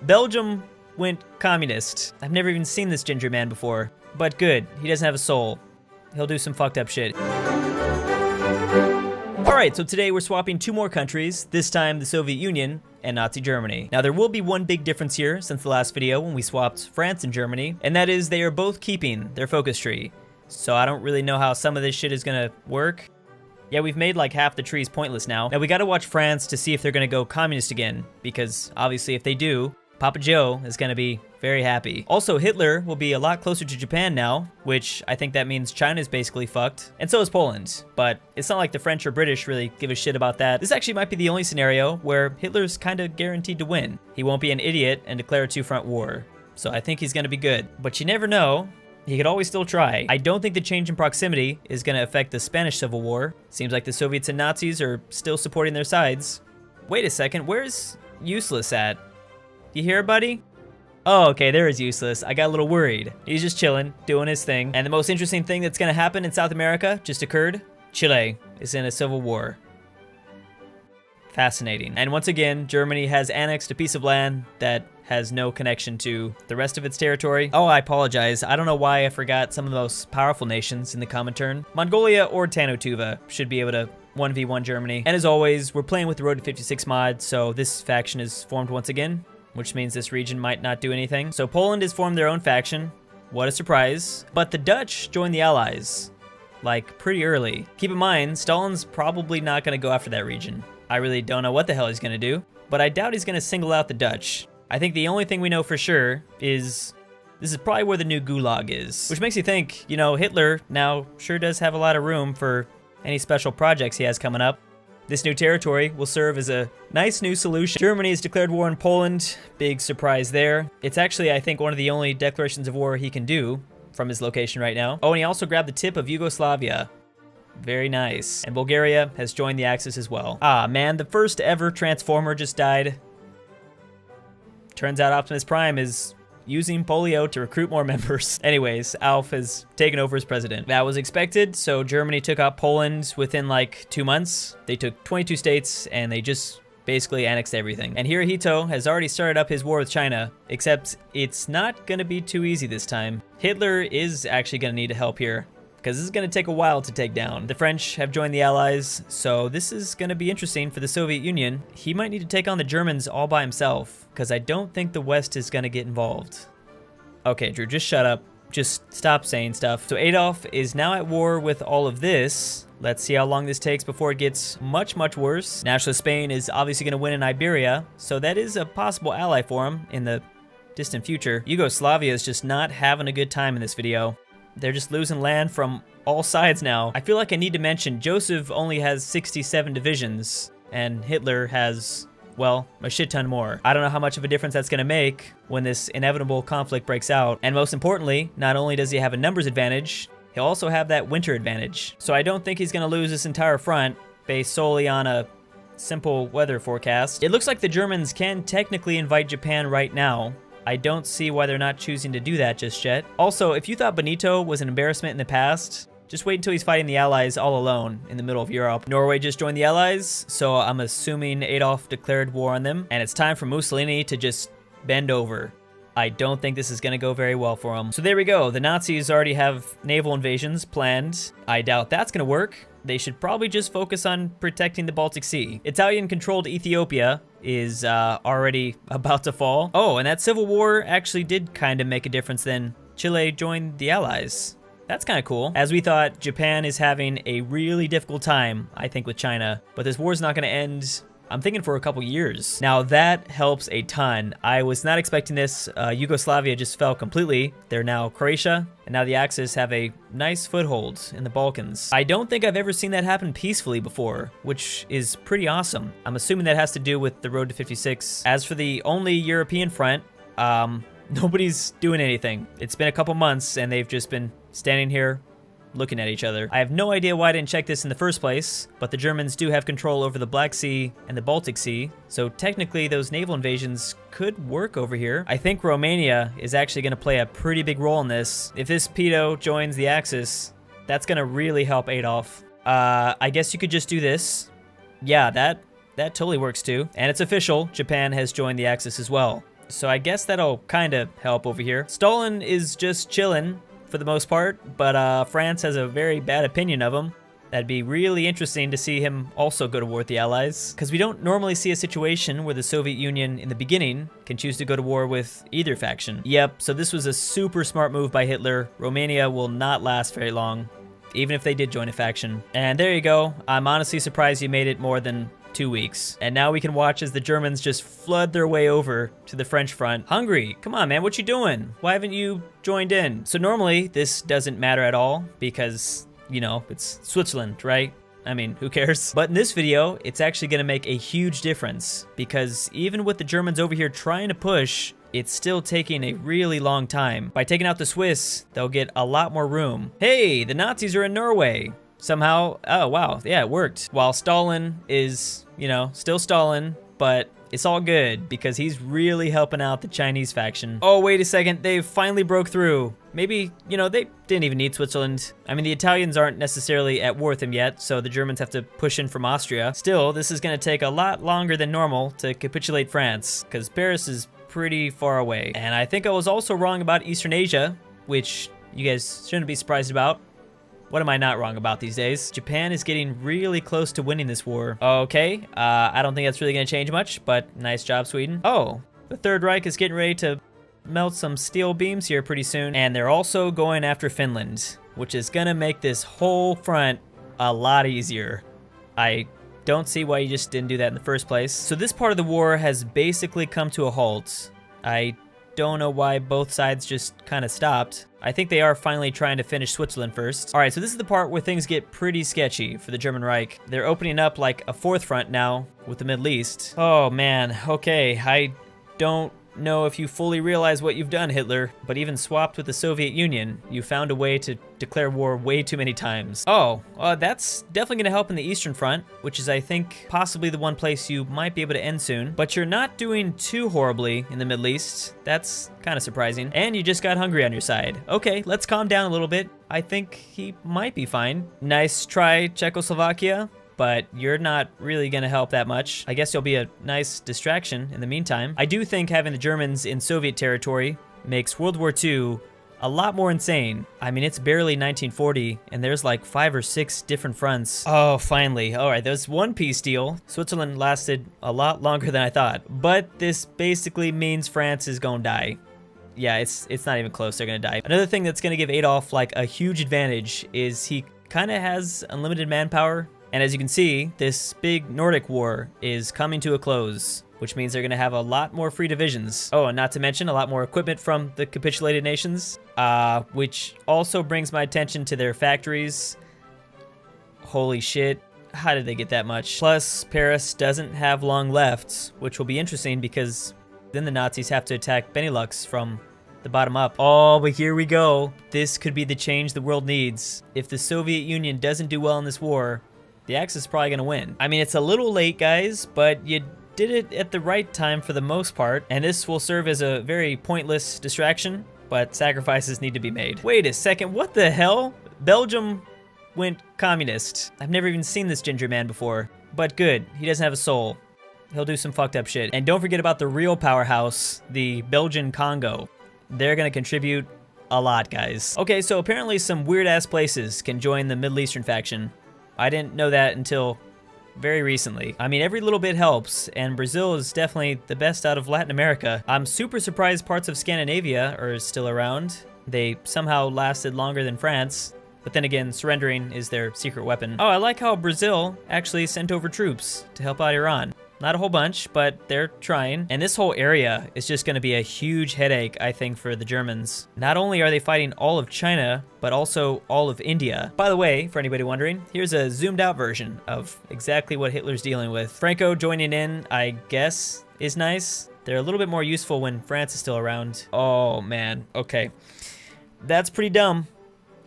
Belgium went communist. I've never even seen this ginger man before. But good, he doesn't have a soul. He'll do some fucked up shit. Alright, so today we're swapping 2 more countries, this time the Soviet Union and Nazi Germany. Now there will be one big difference here since the last video when we swapped France and Germany, and that is they are both keeping their focus tree. So I don't really know how some of this shit is gonna work. Yeah, we've made like half the trees pointless now. Now we gotta watch France to see if they're gonna go communist again, because obviously if they do, Papa Joe is gonna be very happy. Also, Hitler will be a lot closer to Japan now, which I think that means China's basically fucked, and so is Poland. But it's not like the French or British really give a shit about that. This actually might be the only scenario where Hitler's kinda guaranteed to win. He won't be an idiot and declare a 2-front war. So I think he's gonna be good. But you never know. He could always still try. I don't think the change in proximity is gonna affect the Spanish Civil War. Seems like the Soviets and Nazis are still supporting their sides. Wait a second, where's Useless at? You hear, buddy? Oh, okay, there is Useless. I got a little worried. He's just chilling, doing his thing. And the most interesting thing that's gonna happen in South America just occurred. Chile is in a civil war. Fascinating. And once again, Germany has annexed a piece of land that has no connection to the rest of its territory. Oh, I apologize. I don't know why I forgot some of the most powerful nations in the Comintern. Mongolia or Tanutuva should be able to 1v1 Germany. And as always, we're playing with the Road to 56 mod, so this faction is formed once again, which means this region might not do anything. So Poland has formed their own faction. What a surprise. But the Dutch joined the Allies, like, pretty early. Keep in mind, Stalin's probably not gonna go after that region. I really don't know what the hell he's gonna do, but I doubt he's gonna single out the Dutch. I think the only thing we know for sure is this is probably where the new gulag is. Which makes you think, you know, Hitler now sure does have a lot of room for any special projects he has coming up. This new territory will serve as a nice new solution. Germany has declared war on Poland. Big surprise there. It's actually, I think, one of the only declarations of war he can do from his location right now. Oh, and he also grabbed the tip of Yugoslavia. Very nice. And Bulgaria has joined the Axis as well. Ah, man, the first ever Transformer just died. Turns out Optimus Prime is using polio to recruit more members. Anyways, Alf has taken over as president. That was expected, so Germany took out Poland within like 2 months. They took 22 states and they just basically annexed everything. And Hirohito has already started up his war with China, except it's not gonna be too easy this time. Hitler is actually gonna need help here, because this is going to take a while to take down. The French have joined the Allies, so this is going to be interesting for the Soviet Union. He might need to take on the Germans all by himself, because I don't think the West is going to get involved. Okay, Drew, just shut up. Just stop saying stuff. So Adolf is now at war with all of this. Let's see how long this takes before it gets much, much worse. Nationalist Spain is obviously going to win in Iberia, so that is a possible ally for him in the distant future. Yugoslavia is just not having a good time in this video. They're just losing land from all sides now. I feel like I need to mention Joseph only has 67 divisions and Hitler has, well, a shit ton more. I don't know how much of a difference that's gonna make when this inevitable conflict breaks out. And most importantly, not only does he have a numbers advantage, he'll also have that winter advantage. So I don't think he's gonna lose this entire front based solely on a simple weather forecast. It looks like the Germans can technically invite Japan right now. I don't see why they're not choosing to do that just yet. Also, if you thought Benito was an embarrassment in the past, just wait until he's fighting the Allies all alone in the middle of Europe. Norway just joined the Allies, so I'm assuming Adolf declared war on them, and it's time for Mussolini to just bend over. I don't think this is gonna go very well for him. So there we go, the Nazis already have naval invasions planned. I doubt that's gonna work. They should probably just focus on protecting the Baltic Sea. Italian-controlled Ethiopia is already about to fall. Oh, and that civil war actually did kind of make a difference then. Chile joined the Allies. That's kind of cool. As we thought, Japan is having a really difficult time, I think, with China. But this war's not gonna end, I'm thinking, for a couple years. Now that helps a ton. I was not expecting this. Yugoslavia just fell completely. They're now Croatia, and now the Axis have a nice foothold in the Balkans. I don't think I've ever seen that happen peacefully before, which is pretty awesome. I'm assuming that has to do with the Road to 56. As for the only European front, nobody's doing anything. It's been a couple months, and they've just been standing here looking at each other. I have no idea why I didn't check this in the first place, but the Germans do have control over the Black Sea and the Baltic Sea, so technically those naval invasions could work over here. I think Romania is actually going to play a pretty big role in this. If this pedo joins the Axis, that's going to really help Adolf. I guess you could just do this. Yeah, that totally works too. And it's official, Japan has joined the Axis as well. So I guess that'll kind of help over here. Stalin is just chilling for the most part, but France has a very bad opinion of him. That'd be really interesting to see him also go to war with the Allies, because we don't normally see a situation where the Soviet Union in the beginning can choose to go to war with either faction. Yep, so this was a super smart move by Hitler. Romania will not last very long, even if they did join a faction. And there you go. I'm honestly surprised you made it more than 2 weeks. And now we can watch as the Germans just flood their way over to the French front. Hungary, come on, man, what you doing? Why haven't you joined in? So normally this doesn't matter at all because, you know, it's Switzerland, right? I mean, who cares? But in this video, it's actually gonna make a huge difference because even with the Germans over here trying to push, it's still taking a really long time. By taking out the Swiss, they'll get a lot more room. Hey, the Nazis are in Norway. Somehow, oh wow, yeah, it worked. While Stalin is, you know, still Stalin, but it's all good because he's really helping out the Chinese faction. Oh, wait a second, they finally broke through. Maybe, you know, they didn't even need Switzerland. I mean, the Italians aren't necessarily at war with them yet, so the Germans have to push in from Austria. Still, this is gonna take a lot longer than normal to capitulate France, because Paris is pretty far away. And I think I was also wrong about Eastern Asia, which you guys shouldn't be surprised about. What am I not wrong about these days? Japan is getting really close to winning this war. Okay, I don't think that's really gonna change much, but nice job, Sweden. Oh, the Third Reich is getting ready to melt some steel beams here pretty soon. And they're also going after Finland, which is gonna make this whole front a lot easier. I don't see why you just didn't do that in the first place. So this part of the war has basically come to a halt. I don't know why both sides just kind of stopped. I think they are finally trying to finish Switzerland first. All right, so this is the part where things get pretty sketchy for the German Reich. They're opening up like a fourth front now with the Middle East. Oh man, okay, I don't know if you fully realize what you've done, Hitler, but even swapped with the Soviet Union, you found a way to declare war way too many times. Oh, that's definitely gonna help in the Eastern Front, which is, I think, possibly the one place you might be able to end soon. But you're not doing too horribly in the Middle East. That's kind of surprising. And you just got Hungary on your side. Okay, let's calm down a little bit. I think he might be fine. Nice try, Czechoslovakia, but you're not really gonna help that much. I guess you'll be a nice distraction in the meantime. I do think having the Germans in Soviet territory makes World War II a lot more insane. I mean, it's barely 1940, and there's like 5 or 6 different fronts. Oh, finally. All right, there's one peace deal. Switzerland lasted a lot longer than I thought, but this basically means France is gonna die. Yeah, it's not even close, they're gonna die. Another thing that's gonna give Adolf like a huge advantage is he kinda has unlimited manpower. And as you can see, this big Nordic war is coming to a close, which means they're gonna have a lot more free divisions. Oh, and not to mention a lot more equipment from the capitulated nations, which also brings my attention to their factories. Holy shit, how did they get that much? Plus, Paris doesn't have long left, which will be interesting because then the Nazis have to attack Benelux from the bottom up. Oh, but here we go. This could be the change the world needs. If the Soviet Union doesn't do well in this war, the Axis is probably gonna win. I mean, it's a little late, guys, but you did it at the right time for the most part, and this will serve as a very pointless distraction, but sacrifices need to be made. Wait a second, what the hell? Belgium went communist. I've never even seen this ginger man before, but good, he doesn't have a soul. He'll do some fucked up shit. And don't forget about the real powerhouse, the Belgian Congo. They're gonna contribute a lot, guys. Okay, so apparently some weird-ass places can join the Middle Eastern faction. I didn't know that until very recently. I mean, every little bit helps, and Brazil is definitely the best out of Latin America. I'm super surprised parts of Scandinavia are still around. They somehow lasted longer than France, but then again, surrendering is their secret weapon. Oh, I like how Brazil actually sent over troops to help out Iran. Not a whole bunch, but they're trying. And this whole area is just gonna be a huge headache, I think, for the Germans. Not only are they fighting all of China, but also all of India. By the way, for anybody wondering, here's a zoomed out version of exactly what Hitler's dealing with. Franco joining in, I guess, is nice. They're a little bit more useful when France is still around. Oh man, okay. That's pretty dumb.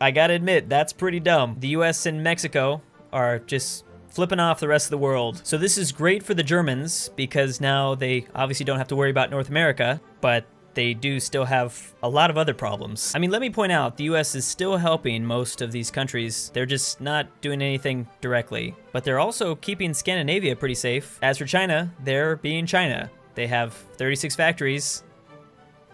I gotta admit, that's pretty dumb. The US and Mexico are just flipping off the rest of the world. So this is great for the Germans because now they obviously don't have to worry about North America, but they do still have a lot of other problems. I mean, let me point out, the US is still helping most of these countries. They're just not doing anything directly, but they're also keeping Scandinavia pretty safe. As for China, they're being China. They have 36 factories,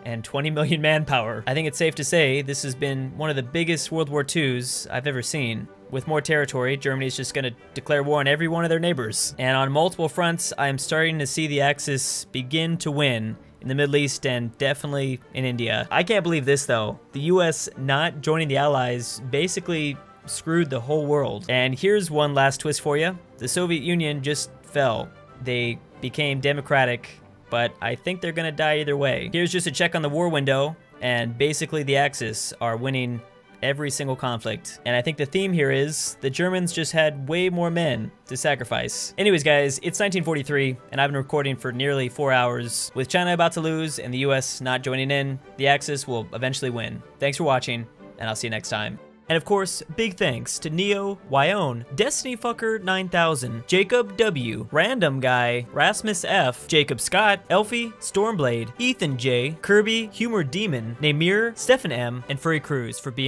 and 20 million manpower. I think it's safe to say this has been one of the biggest World War IIs I've ever seen. With more territory, Germany's just gonna declare war on every one of their neighbors. And on multiple fronts, I'm starting to see the Axis begin to win in the Middle East and definitely in India. I can't believe this though. The US not joining the Allies basically screwed the whole world. And here's one last twist for you. The Soviet Union just fell. They became democratic, but I think they're gonna die either way. Here's just a check on the war window, and basically the Axis are winning every single conflict. And I think the theme here is the Germans just had way more men to sacrifice. Anyways, guys, it's 1943, and I've been recording for nearly 4 hours. With China about to lose and the US not joining in, the Axis will eventually win. Thanks for watching, and I'll see you next time. And of course, big thanks to Neo, Wyone, Destiny Fucker 9000, Jacob W, Random Guy, Rasmus F, Jacob Scott, Elfie, Stormblade, Ethan J, Kirby, Humor Demon, Namir, Stefan M, and Furry Cruz for being